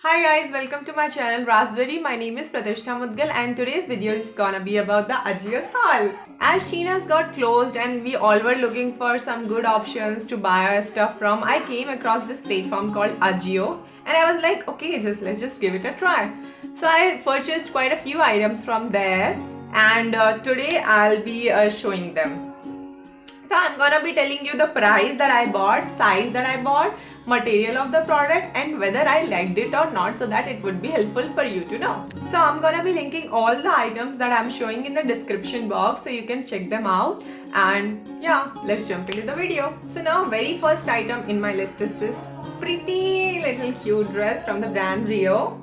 Hi guys, welcome to my channel Raspberry. My name is Pratishtha Mudgal and today's video is gonna be about the Ajio's haul. As Sheena's got closed and we all were looking for some good options to buy our stuff from, I came across this platform called Ajio and I was like, okay, let's just give it a try. So I purchased quite a few items from there and today I'll be showing them. So I'm gonna be telling you the price that I bought, size that I bought, material of the product and whether I liked it or not, so that it would be helpful for you to know. So I'm gonna be linking all the items that I'm showing in the description box so you can check them out. And yeah, let's jump into the video. So now very first item in my list is this pretty little cute dress from the brand Rio.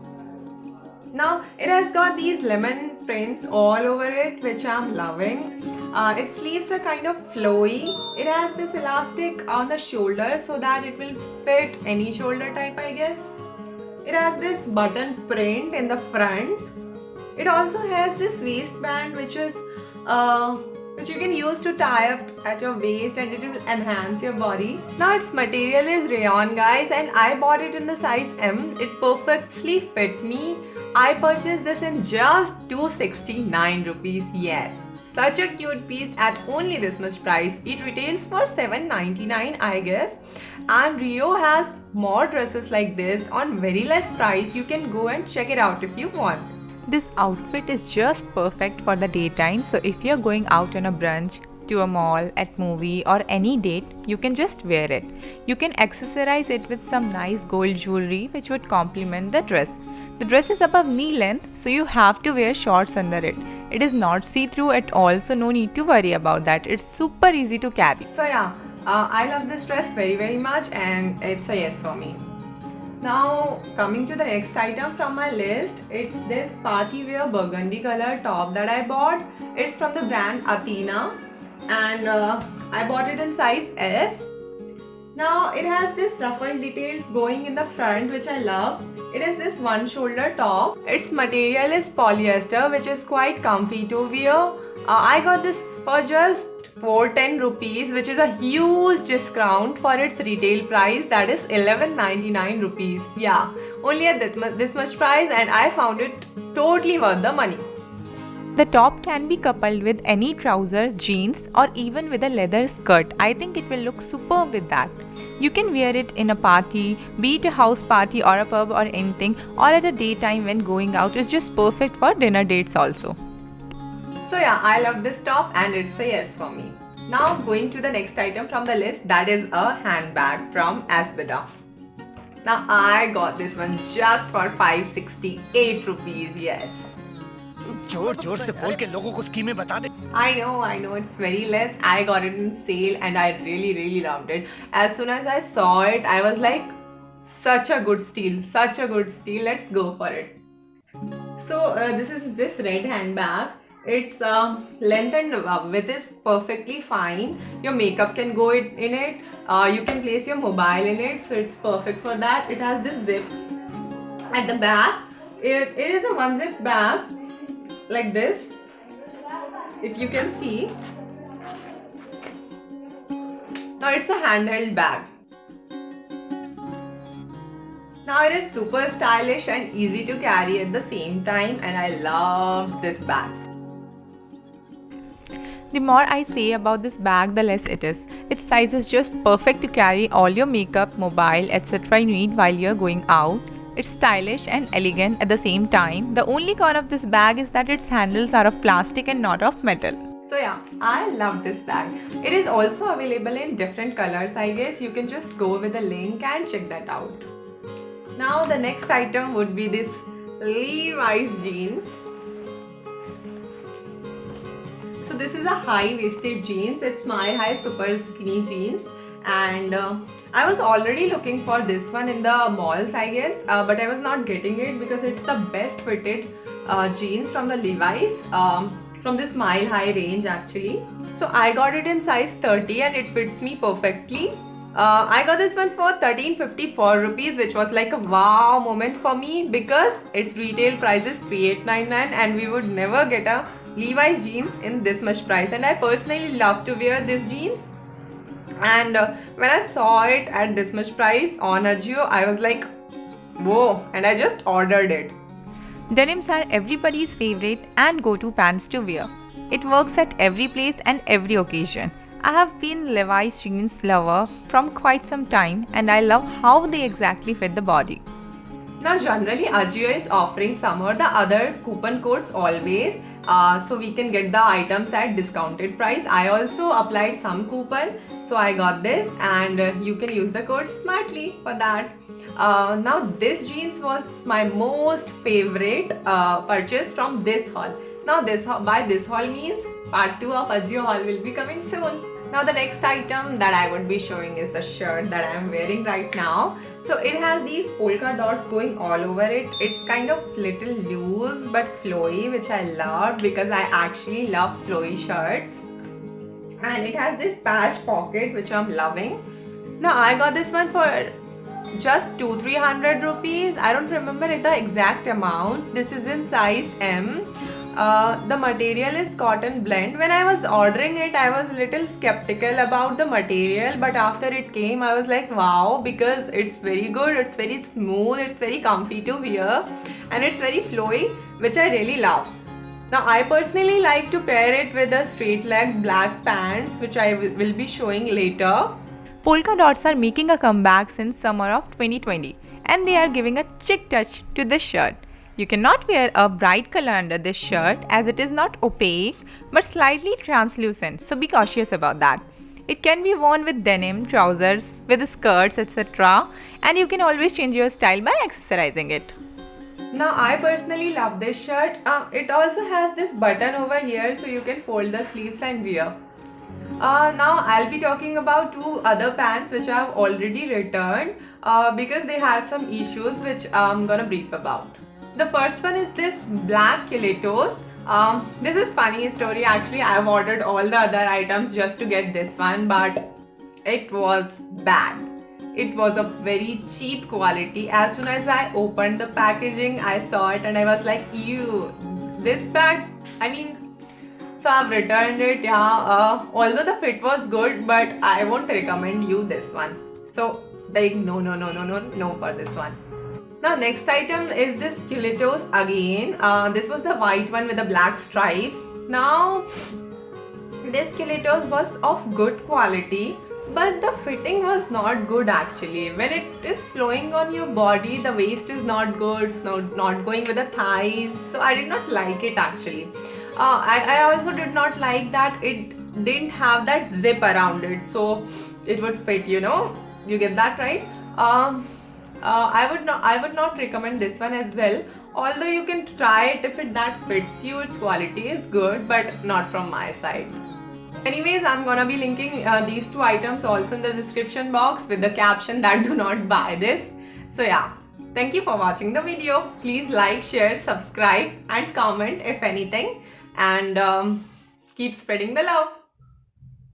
Now it has got these lemon prints all over it, which I'm loving. Its sleeves are kind of flowy. It has this elastic on the shoulder so that it will fit any shoulder type, I guess. It has this button print in the front. It also has this waistband which you can use to tie up at your waist and it will enhance your body. Now its material is rayon guys and I bought it in the size M. It perfectly fit me. I purchased this in just 269 rupees. Yes, such a cute piece at only this much price. It retails for 799 I guess. And Rio has more dresses like this on very less price. You can go and check it out if you want. This outfit is just perfect for the daytime, so if you're going out on a brunch, to a mall, at movie or any date, you can just wear it. You can accessorize it with some nice gold jewelry which would complement the dress. The dress is above knee length, so you have to wear shorts under it. It is not see-through at all, so no need to worry about that. It's super easy to carry. So yeah, I love this dress very much and it's a yes for me. Now coming to the next item from my list, it's this party wear burgundy color top that I bought. It's from the brand Athena and I bought it in size S. Now it has this ruffle details going in the front which I love. It is this one shoulder top. Its material is polyester which is quite comfy to wear. I got this for just 410 rupees, which is a huge discount for its retail price, that is 1199 rupees. Yeah, only at this much price and I found it totally worth the money. The top can be coupled with any trouser, jeans or even with a leather skirt. I think it will look superb with that. You can wear it in a party, be it a house party or a pub or anything, or at a daytime when going out. It's just perfect for dinner dates also. So yeah, I love this top and it's a yes for me. Now going to the next item from the list, that is a handbag from Asbida. Now I got this one just for 568 rupees, yes. जोर से बोल के लोगों को स्कीमें बता दे. I know it's very less. I got it in sale and I really loved it. As soon as I saw it, I was like, such a good steal, let's go for it. So this is this red handbag. Its length and width is perfectly fine. Your makeup can go in it. You can place your mobile in it, so it's perfect for that. It has this zip at the back. It is a one zip bag like this, if you can see. Now it's a handheld bag. Now it is super stylish and easy to carry at the same time and I love this bag. The more I say about this bag, the less it is. Its size is just perfect to carry all your makeup, mobile, etc. you need while you're going out. It's stylish and elegant at the same time. The only con of this bag is that its handles are of plastic and not of metal. So yeah, I love this bag. It is also available in different colors, I guess. You can just go with the link and check that out. Now the next item would be this Levi's jeans. So this is a high-waisted jeans. It's my high super skinny jeans and I was already looking for this one in the malls, I guess, but I was not getting it because it's the best fitted jeans from the Levi's, from this mile high range actually. So I got it in size 30 and it fits me perfectly. I got this one for 1354 rupees, which was like a wow moment for me because its retail price is 3899 and we would never get a Levi's jeans in this much price, and I personally love to wear these jeans. And when I saw it at this much price on Ajio, I was like, Whoa, and I just ordered it. Denims are everybody's favorite and go-to pants to wear. It works at every place and every occasion. I have been Levi's jeans lover from quite some time and I love how they exactly fit the body. Now generally Ajio is offering some or the other coupon codes always, so we can get the items at discounted price. I also applied some coupon, so I got this, and you can use the code smartly for that. Now this jeans was my most favorite purchase from this haul. Now by this haul means part 2 of Ajio haul will be coming soon. Now the next item that I would be showing is the shirt that I am wearing right now. So it has these polka dots going all over it. It's kind of little loose but flowy, which I love because I actually love flowy shirts. And it has this patch pocket, which I'm loving. Now I got this one for just 200-300 rupees. I don't remember the exact amount. This is in size M. The material is cotton blend. When I was ordering it, I was a little skeptical about the material, but after it came, I was like, wow, because it's very good, it's very smooth, it's very comfy to wear, and it's very flowy, which I really love. Now, I personally like to pair it with a straight leg black pants, which I will be showing later. Polka dots are making a comeback since summer of 2020 and they are giving a chic touch to this shirt. You cannot wear a bright color under this shirt as it is not opaque but slightly translucent, so be cautious about that. It can be worn with denim, trousers, with skirts, etc. and you can always change your style by accessorizing it. Now I personally love this shirt. It also has this button over here so you can fold the sleeves and wear. Now I'll be talking about 2 other pants which I have already returned because they had some issues which I'm gonna brief about. The first one is this black stilettos. This is funny story. Actually, I have ordered all the other items just to get this one, but it was bad. It was a very cheap quality. As soon as I opened the packaging, I saw it and I was like, ew, this bad? So I've returned it. Yeah, although the fit was good, but I won't recommend you this one. So like no for this one. Now next item is this stilettos again. This was the white one with the black stripes. Now this stilettos was of good quality, but the fitting was not good actually. When it is flowing on your body, the waist is not good, it's not going with the thighs. So I did not like it actually. I also did not like that it didn't have that zip around it, so it would fit, you know. You get that right? I would not recommend this one as well, although you can try it if that fits you. Its quality is good, but not from my side. Anyways, I'm gonna be linking these 2 items also in the description box with the caption that do not buy this. So yeah, thank you for watching the video. Please like, share, subscribe and comment if anything, and keep spreading the love.